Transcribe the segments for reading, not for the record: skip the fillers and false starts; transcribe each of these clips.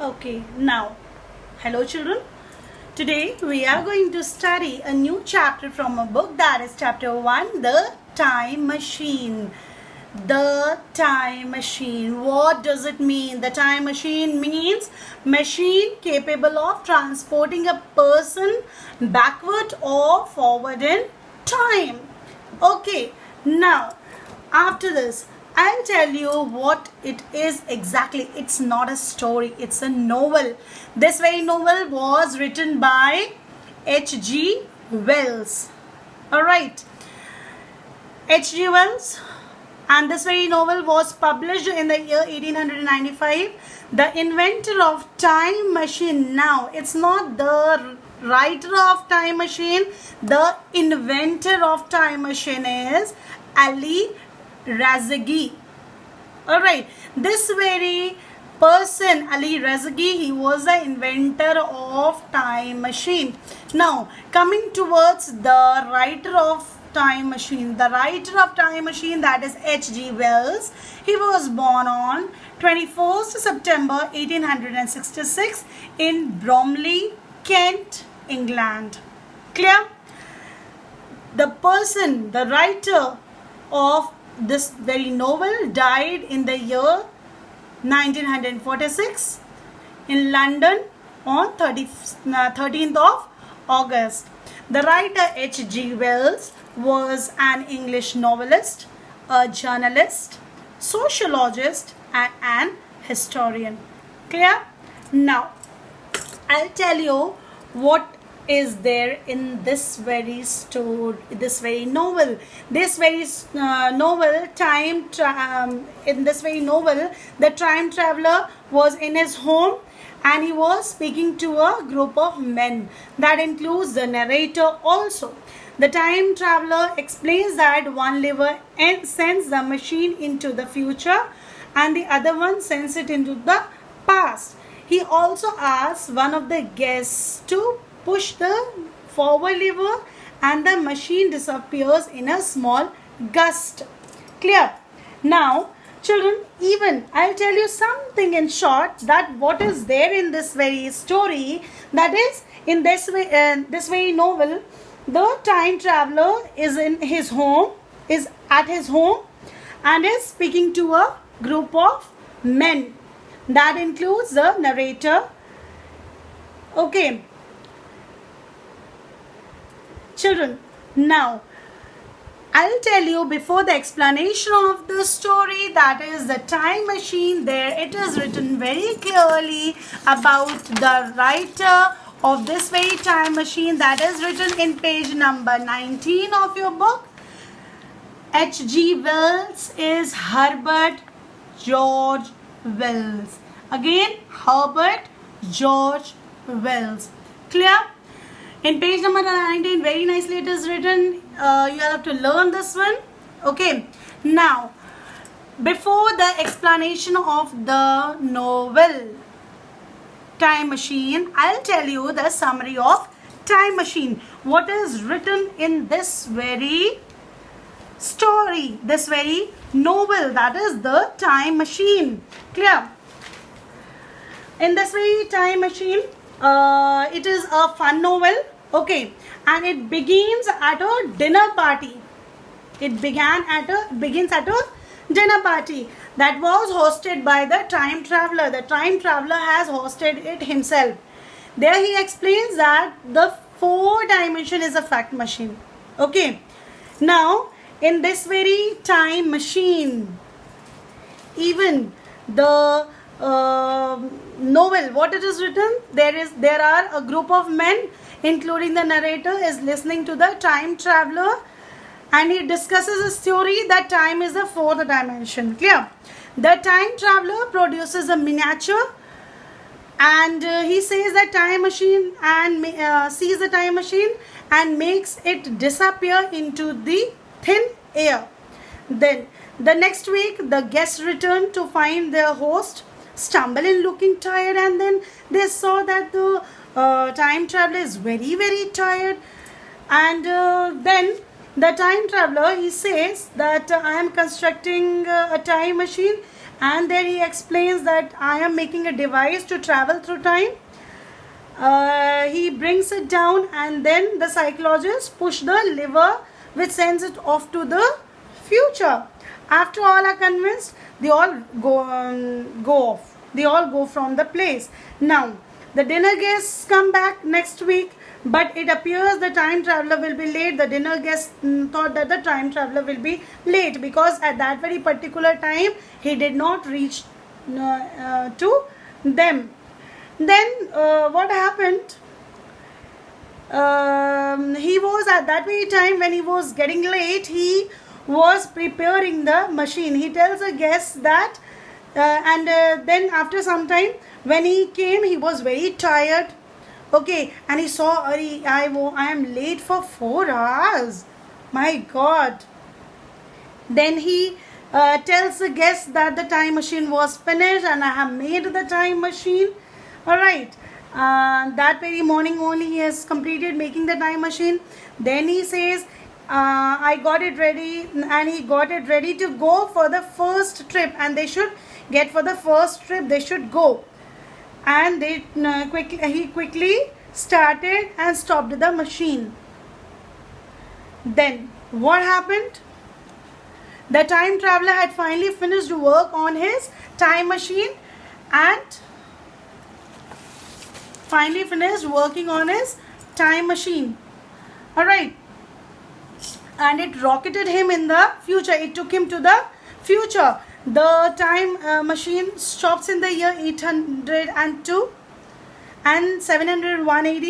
Okay, now, hello children. Today we are going to study a new chapter from a book, that is chapter 1, The Time Machine. The Time Machine. What does it mean? The time machine means machine capable of transporting a person backward or forward in time. Okay, now after this I'll tell you what it is exactly. It's not a story, it's a novel. This very novel was written by H.G. Wells. Alright, H.G. Wells, and this very novel was published in the year 1895. The inventor of time machine. Now, it's not the writer of time machine. The inventor of time machine is Ali Razagi. Alright, this very person, Ali Razagi, he was the inventor of time machine. Now, coming towards the writer of time machine. The writer of time machine, that is H.G. Wells. He was born on 21st September 1866 in Bromley, Kent, England. Clear? The person, the writer of this very novel died in the year 1946 in London on 13th of August. The writer H.G. Wells was an English novelist, a journalist, sociologist, and an historian. Clear? Now, I'll tell you what is there in this very story, this very novel. This very novel, in this very novel, the time traveler was in his home and he was speaking to a group of men. That includes the narrator also. The time traveler explains that one lever sends the machine into the future and the other one sends it into the past. He also asks one of the guests to push the forward lever and the machine disappears in a small gust. Clear? Now, children, even I'll tell you something in short, that what is there in this very story, that is in this very novel, the time traveler is in his home, is at his home and is speaking to a group of men. That includes the narrator. Okay. Children, now I'll tell you before the explanation of the story, that is the time machine. There it is written very clearly about the writer of this very time machine. That is written in page number 19 of your book. H.G. Wells is Herbert George Wells. Again, Herbert George Wells. Clear? In page number 19, very nicely it is written. You have to learn this one. Okay. Now, before the explanation of the novel Time Machine, I'll tell you the summary of Time Machine. What is written in this very story, this very novel, that is the Time Machine. Clear? In this very Time Machine, it is a fun novel. Okay, and it begins at a dinner party. It begins at a dinner party that was hosted by the time traveler. The time traveler has hosted it himself. There he explains that the 4-dimension is a fact machine. Okay, now in this very time machine, even the novel, what it is written, there are a group of men, including the narrator, is listening to the time traveler and he discusses his theory that time is the 4th dimension. Clear? The time traveler produces a miniature and he says that time machine and sees the time machine and makes it disappear into the thin air. Then the next week the guests return to find their host stumble in looking tired, and then they saw that the time traveler is very tired, and then the time traveler, he says that I am constructing a time machine and there he explains that I am making a device to travel through time. He brings it down, and then the psychologist push the lever which sends it off to the future. After all are convinced, they all go off. They all go from the place. Now, the dinner guests come back next week, but it appears the time traveler will be late. The dinner guests thought that the time traveler will be late because at that very particular time he did not reach to them. Then what happened? He was at that very time when he was getting late, he was preparing the machine. He tells the guests that and then after some time when he came, he was very tired. Okay, and he saw, I am late for 4 hours. My God. Then he tells the guests that the time machine was finished and I have made the time machine. Alright, that very morning only he has completed making the time machine. Then he says, I got it ready, and he got it ready to go for the first trip, and they should get for the first trip, they should go. And he quickly started and stopped the machine. Then what happened? The time traveler had finally finished work on his time machine and finally finished working on his time machine. Alright. And it rocketed him in the future. It took him to the future. The time machine stops in the year 802 and 701 AD.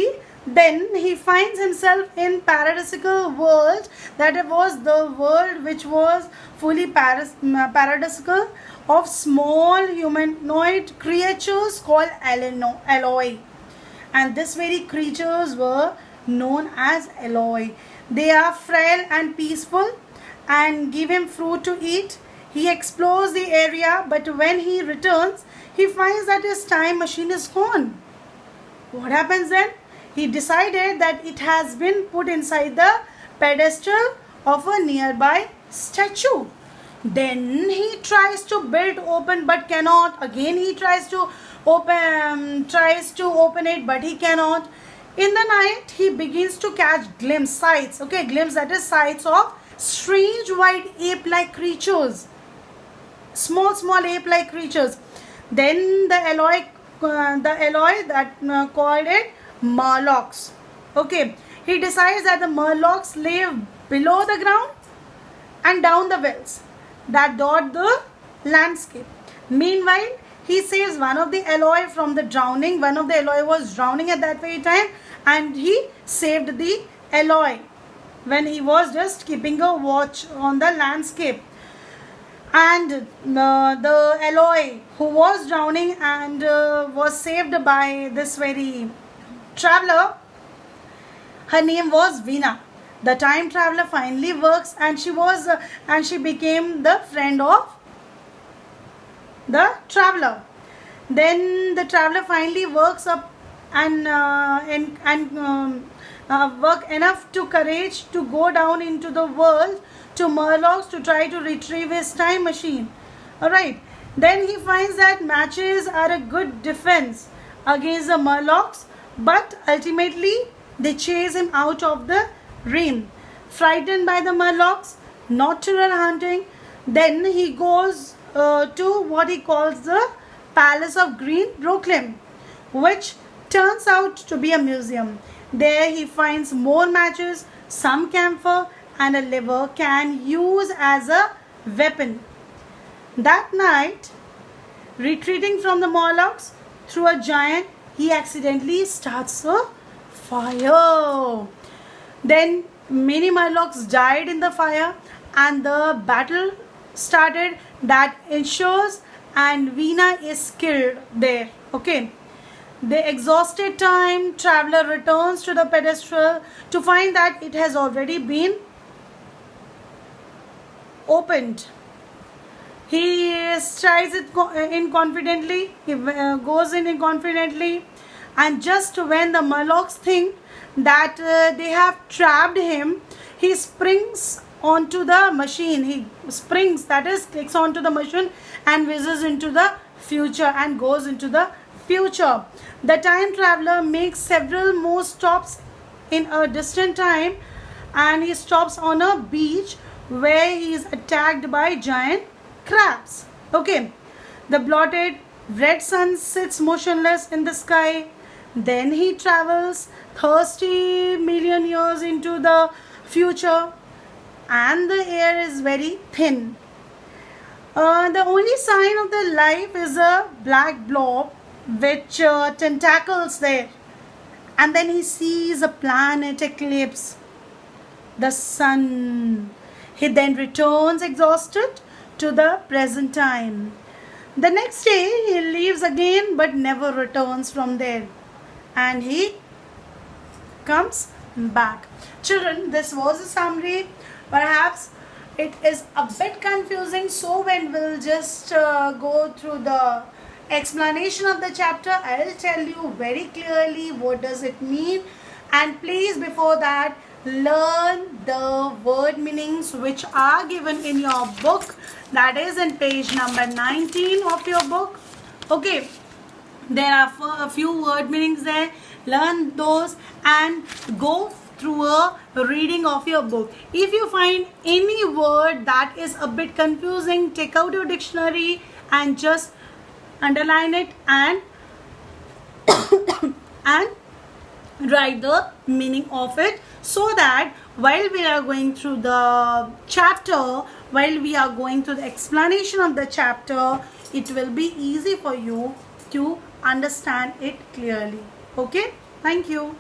Then he finds himself in paradisical world. That was the world which was fully paradisical of small humanoid creatures called Eloi. And these very creatures were known as Eloi. They are frail and peaceful and give him fruit to eat. He explores the area, but when he returns, he finds that his time machine is gone. What happens then? He decided that it has been put inside the pedestal of a nearby statue. Then he tries to build open but cannot. Again he tries to open it but he cannot. In the night he begins to catch sights. Okay, glimpse, that is sights of strange white ape-like creatures. Small ape-like creatures. Then the Eloi that called it Murlocs. Okay, he decides that the Murlocs live below the ground and down the wells that dot the landscape. Meanwhile, he saves one of the Eloi from the drowning. One of the Eloi was drowning at that very time, and he saved the Eloi when he was just keeping a watch on the landscape. And the Eloi who was drowning and was saved by this very traveler, her name was Veena. The time traveler finally works, and she became the friend of the traveler. Then the traveler finally works up and work enough to courage to go down into the world to Murlocs to try to retrieve his time machine. Alright, then he finds that matches are a good defense against the Murlocs, but ultimately they chase him out of the realm. Frightened by the Murlocs, not to run hunting, then he goes to what he calls the Palace of Green Brooklyn, which turns out to be a museum. There he finds more matches, some camphor, and a lever can use as a weapon. That night, retreating from the Murlocs through a giant, he accidentally starts a fire. Then many Murlocs died in the fire, and the battle started that ensures, and Veena is killed there. Okay. The exhausted time traveler returns to the pedestal to find that it has already been opened. He tries it in confidently. He goes in confidently, and just when the Murlocs think that they have trapped him, he springs onto the machine. He springs, that is, clicks onto the machine and whizzes into the future and goes into the future. The time traveler makes several more stops in a distant time, and he stops on a beach where he is attacked by giant crabs. Okay, the blotted red sun sits motionless in the sky. Then he travels 30 million years into the future, and the air is very thin. The only sign of the life is a black blob which tentacles there. And then he sees a planet eclipse, the sun. He then returns exhausted to the present time. The next day he leaves again but never returns from there. And he comes back. Children, this was a summary. Perhaps it is a bit confusing, so when we'll just go through the explanation of the chapter, I'll tell you very clearly what does it mean. And please, before that, learn the word meanings which are given in your book, that is in page number 19 of your book. Okay, there are a few word meanings there. Learn those and go through a reading of your book. If you find any word that is a bit confusing, take out your dictionary and just underline it and and write the meaning of it, so that while we are going through the chapter, while we are going through the explanation of the chapter, it will be easy for you to understand it clearly. Okay, thank you.